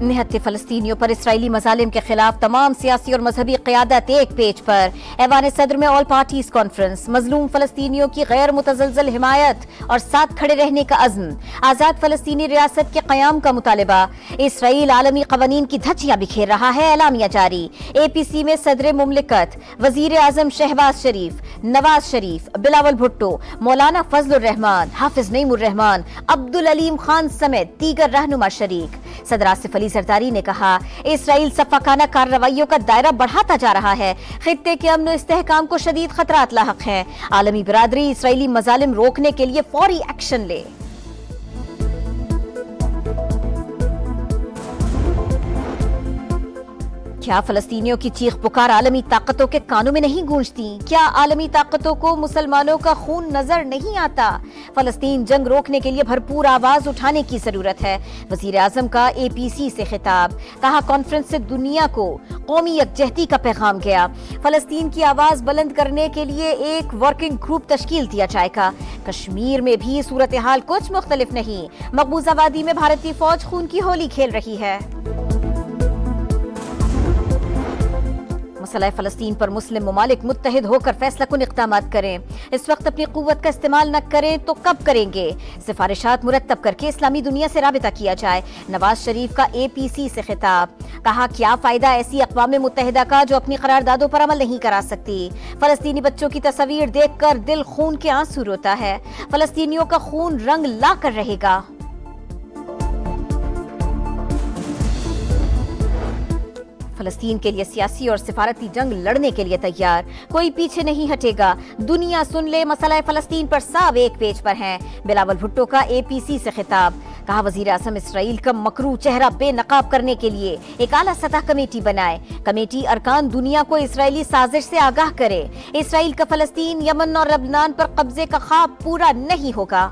निहत्ते फलस्तीनियों पर इसराइली मजालिम के खिलाफ तमाम सियासी और मजहबी क़यादत एक पेज पर। ऐवान सदर में ऑल पार्टीज कॉन्फ्रेंस। मजलूम फलस्तीनियों की गैर मुतज़लज़ल हिमायत और साथ खड़े रहने का अज़्म। आज़ाद फलस्तीनी रियासत के क़याम का मुतालिबा। इसराइल आलमी क़वानीन की धज्जियां बिखेर रहा है, एलामिया जारी। APC में सदर मुमलिकत, वज़ीर आज़म शहबाज शरीफ, नवाज शरीफ, बिलावल भुट्टो, मौलाना फजलुर रहमान, हाफिज नईमुर रहमान, अब्दुल अलीम खान समेत दीगर रहनुमा शरीक। सदर आसिफ अली जरदारी ने कहा, इसराइल सफ़ाकाना कार्रवाइयों का दायरा बढ़ाता जा रहा है। खित्ते के अमन और इस्तेहकाम को शदीद खतरात लाहक हैं। आलमी बिरादरी इसराइली मजालिम रोकने के लिए फौरी एक्शन ले। क्या फलस्तीनियों की चीख पुकार आलमी ताकतों के कानों में नहीं गूंजती? क्या आलमी ताकतों को मुसलमानों का खून नजर नहीं आता? फलस्तीन जंग रोकने के लिए भरपूर आवाज उठाने की जरूरत है। वजीर आजम का APC से खिताब। कहा, कॉन्फ्रेंस से दुनिया को कौमी यकजहती का पैगाम गया। फलस्तीन की आवाज बुलंद करने के लिए एक वर्किंग ग्रुप तश्कील दिया जाएगा। कश्मीर में भी सूरत हाल कुछ मुख्तलिफ नहीं। मकबूजा वादी में भारतीय फौज खून की होली खेल रही है। मसला फलस्तीन पर मुस्लिम ममालिक मुत्तहिद होकर फैसला कुन इक़दामात करें। इस वक्त अपनी क़ुव्वत का इस्तेमाल न करें तो कब करेंगे? सिफारिशात मुरतब करके इस्लामी दुनिया से राबिता किया जाए। नवाज शरीफ का APC से खिताब। कहा, क्या फायदा ऐसी अक़वाम मुत्तहिदा का जो अपनी करारदादों पर अमल नहीं करा सकती? फलस्तीनी बच्चों की तस्वीर देखकर दिल खून के आंसू रोता है। फलस्तीनियों का खून रंग ला कर रहेगा। फलस्तीन के लिए सियासी और सिफारती जंग लड़ने के लिए तैयार, कोई पीछे नहीं हटेगा। दुनिया सुन ले, मसला फलस्तीन पर सब एक पेज पर हैं। बिलावल भुट्टो का APC से खिताब। कहा, वजीर आज़म इसराइल का मकरू चेहरा बेनकाब करने के लिए एक आला सतह कमेटी बनाए। कमेटी अरकान दुनिया को इसराइली साजिश से आगाह करे। इसराइल का फलस्तीन, यमन और लबनान पर कब्जे का ख्वाब पूरा नहीं होगा।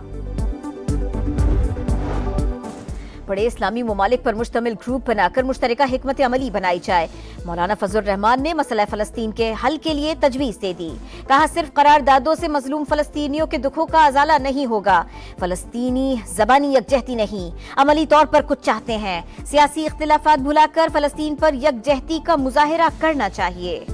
बड़े इस्लामी ममालिक पर मुश्तमिल ग्रुप बनाकर मुश्तरका हिकमत अमली बनाई जाए। मौलाना फजलुर रहमान ने मसला फलस्तीन के हल के लिए तजवीज़ दे दी। कहा, सिर्फ करारदादों से मजलूम फलस्तीनियों के दुखों का अजाला नहीं होगा। फलस्तीनी ज़बानी यकजहती नहीं, अमली तौर पर कुछ चाहते हैं। सियासी इख्तिलाफात भुलाकर फलस्तीन पर यकजहती का मुजाहिरा करना चाहिए।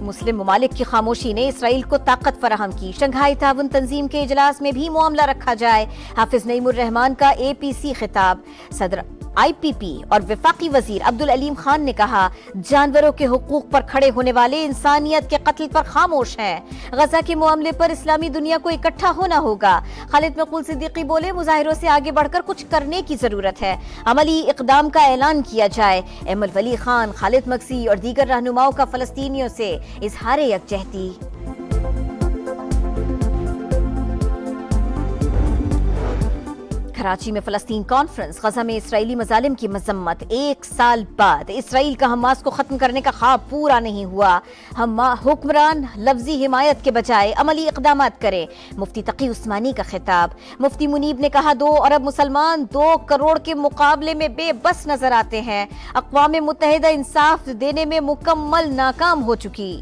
मुस्लिम ममालिक की खामोशी ने इसराइल को ताकत फराहम की। शंघाई ताउन तंजीम के इजलास में भी मामला रखा जाए। हाफिज नईमुर रहमान का APC खिताब। सदर IPP और वफाकी वजीर अब्दुल अलीम खान ने कहा, जानवरों के हुकूक पर खड़े होने वाले इंसानियत के कत्ल पर खामोश हैं। गजा के मामले पर इस्लामी दुनिया को इकट्ठा होना होगा। खालिद मकबूल सिद्दीकी बोले, मुजाहिरों से आगे बढ़कर कुछ करने की जरूरत है। अमली इकदाम का ऐलान किया जाए। एमल वली खान, खालिद मक्सी और दीगर रहनुमाओं का फलस्तीनियों से इजहार यकजहती। कराची में फलस्तीन कॉन्फ्रेंस। गजा में इसराइली मजालिम की मजम्मत। एक साल बाद इसराइल का हमास को खत्म करने का ख्वाब पूरा नहीं हुआ। हुक्मरान लफ्जी हिमायत के बजाय अमली इक़दामात करें। मुफ्ती तकी उस्मानी का खिताब। मुफ्ती मुनीब ने कहा, 2 अरब मुसलमान 2 करोड़ के मुकाबले में बेबस नजर आते हैं। अक़वाम मुत्तहिदा इंसाफ देने में मुकम्मल नाकाम हो चुकी।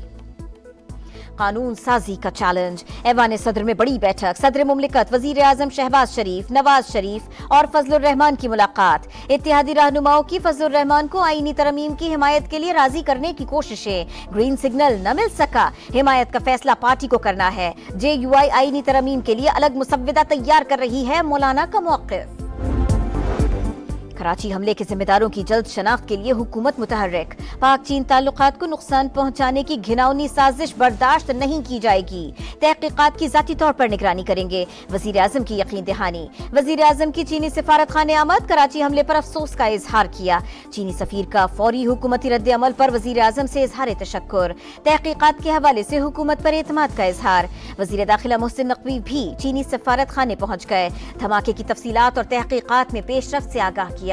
कानून साजी का चैलेंज। ऐवान सदर में बड़ी बैठक। सदर मुमलिकत, वजीर आजम शहबाज शरीफ, नवाज शरीफ और फजलुर रहमान की मुलाकात। इत्तेहादी रहनुमाओं की फजलुर रहमान को आईनी तरमीम की हिमायत के लिए राजी करने की कोशिशें। ग्रीन सिग्नल न मिल सका। हिमायत का फैसला पार्टी को करना है। JUI आईनी तरमीम के लिए अलग मुसव्विदा तैयार कर रही है। मौलाना का मौक़िफ़। कराची हमले के जिम्मेदारों की जल्द शनाख्त के लिए हुकूमत मुतहर्रिक। पाक चीन ताल्लुकात को नुकसान पहुंचाने की घिनौनी साजिश बर्दाश्त नहीं की जाएगी। तहकीकात की जाती तौर पर निगरानी करेंगे। वजीर आजम की यकीन दहानी। वजीर आजम की चीनी सिफारत खाने आमद। कराची हमले पर अफसोस का इजहार किया। चीनी सफीर का फौरी हुकूमती रद्द अमल पर वजीर आजम से इजहार तशक्कुर। तहकीकात के हवाले से हुकूमत पर एतमाद का इजहार। वजीर दाखिला मोहसिन नकवी भी चीनी सिफारत खाने पहुंच गए। धमाके की तफसीलात और तहकीकात में पेशरफ्त से आगाह किया।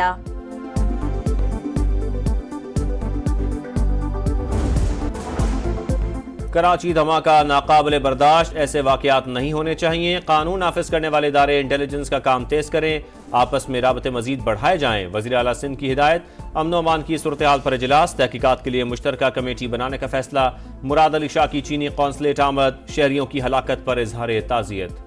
कराची धमाका नाकाबिले बर्दाश्त, ऐसे वाकयात नहीं होने चाहिए। कानून नाफिज करने वाले इदारे इंटेलिजेंस का काम तेज करें। आपस में राबते मजीद बढ़ाए जाएं। वज़ीर आला सिंध की हिदायत। अमन व अमान की सूरत हाल पर इजलास। तहकीकात के लिए मुश्तरका कमेटी बनाने का फैसला। मुराद अली शाह की चीनी कौंसलेट आमद। शहरियों की हलाकत पर इजहार ताज़ियत।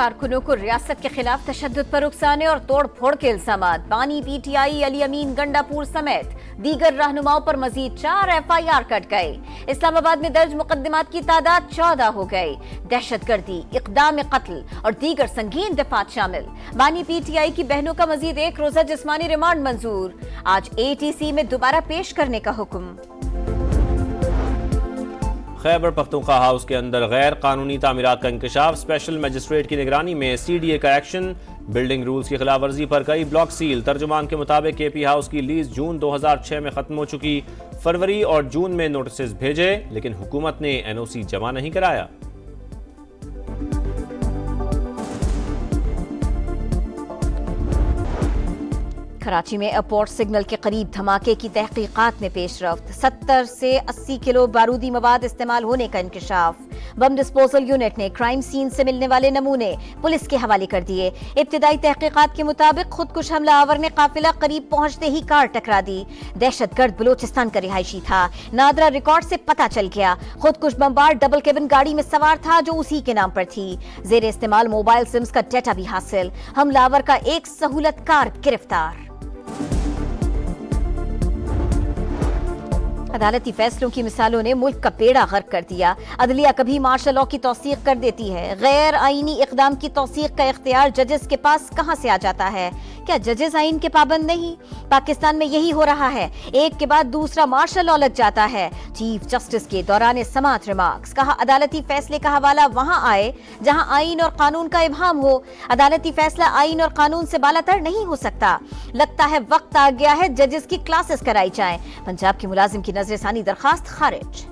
कारकुनों को रियासत के खिलाफ तशद्दुद पर उकसाने और तोड़ फोड़ के इल्जामात। बानी PTI अली अमीन गंडापुर समेत दीगर रहनुमाओं पर मजीद 4 FIR कट गए। इस्लामाबाद में दर्ज मुकदमात की तादाद 14 हो गई। दहशतगर्दी, इक़दाम कत्ल और दीगर संगीन दफात शामिल। बानी PTI की बहनों का मजीद 1 रोजा जिस्मानी रिमांड मंजूर। आज ATC में दोबारा पेश करने का हुक्म। खैबर पख्तूनख्वा हाउस के अंदर गैर कानूनी तामीरात का इंकशाफ। स्पेशल मजिस्ट्रेट की निगरानी में CDA का एक्शन। बिल्डिंग रूल्स की खिलाफ वर्जी पर कई ब्लॉक सील। तर्जुमान के मुताबिक KP हाउस की लीज जून 2006 में खत्म हो चुकी। फरवरी और जून में नोटिस भेजे लेकिन हुकूमत ने NOC जमा नहीं कराया। कराची में एयरपोर्ट सिग्नल के करीब धमाके की तहकीकात में पेशरफ्त। 70 से 80 किलो बारूदी मवाद इस्तेमाल होने का इंकशाफ। बम डिस्पोजल यूनिट ने क्राइम सीन से मिलने वाले नमूने पुलिस के हवाले कर दिए। इब्तिदाई तहकीकात के मुताबिक खुदकुश हमलावर ने काफिला करीब पहुंचते ही कार टकरा दी। दहशतगर्द बलोचिस्तान का रिहायशी था। नादरा रिकॉर्ड से पता चल गया खुदकुश बमबार डबल केबिन गाड़ी में सवार था जो उसी के नाम पर थी। जेर इस्तेमाल मोबाइल सिम्स का डेटा भी हासिल। हमलावर का एक सहूलतकार गिरफ्तार। अदालती फैसलों की मिसालों ने मुल्क का बेड़ा गर्क कर दिया। अदलिया कभी मार्शल लॉ की तौसीक कर देती है। गैर आईनी इकदाम की तौसीक का इख्तियार जजेस के पास कहां से आ जाता है? क्या जजेस आइन के पाबंद नहीं? पाकिस्तान में यही हो रहा है, एक के बाद दूसरा मार्शल लॉ लग जाता है। चीफ जस्टिस के दौरान समाअत रिमार्क्स। कहा अदालती फैसले का हवाला वहां आए जहां आइन और कानून का इब्हाम हो। अदालती फैसला आइन और कानून से बालातर नहीं हो सकता। लगता है वक्त आ गया है जजेस की क्लासेस कराई जाएं। पंजाब के मुलाजिम की नजरसानी दरखास्त खारिज।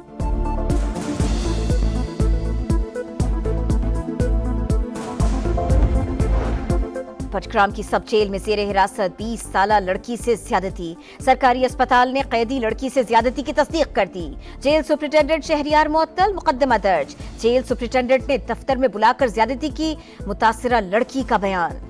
पटग्राम की सब जेल में जेर हिरासत 20 साला लड़की से ज्यादती। सरकारी अस्पताल ने कैदी लड़की से ज्यादती की तस्दीक कर दी। जेल सुप्रिंटेंडेंट शहरियार मुअत्तल, मुकदमा दर्ज। जेल सुप्रिंटेंडेंट ने दफ्तर में बुलाकर ज्यादती की। मुतासिरा लड़की का बयान।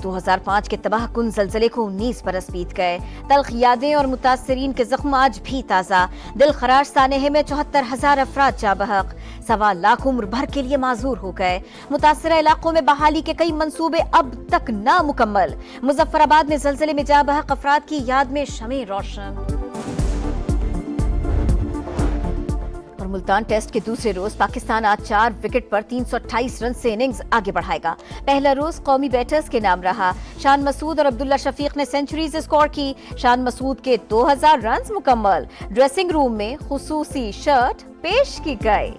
2005 के तबाहकुन ज़लज़ले को 19 बरस बीत गए। तल्ख यादें और मुतासरीन के जख्म आज भी ताज़ा। दिल खराश सानेहे में 74,000 अफराद जा बहक। 1.25 लाख उम्र भर के लिए माजूर हो गए। मुतासरा इलाकों में बहाली के कई मंसूबे अब तक नामुकम्मल। मुजफ्फराबाद में ज़लज़ले में जा बहक अफराद की याद में शमे रोशन। और मुल्तान टेस्ट के दूसरे रोज पाकिस्तान आज 4 विकेट पर 328 रन से इनिंग्स आगे बढ़ाएगा। पहला रोज कौमी बैटर्स के नाम रहा। शान मसूद और अब्दुल्ला शफीक ने सेंचुरीज स्कोर की। शान मसूद के 2000 रन मुकम्मल। ड्रेसिंग रूम में खुसूसी शर्ट पेश की गई।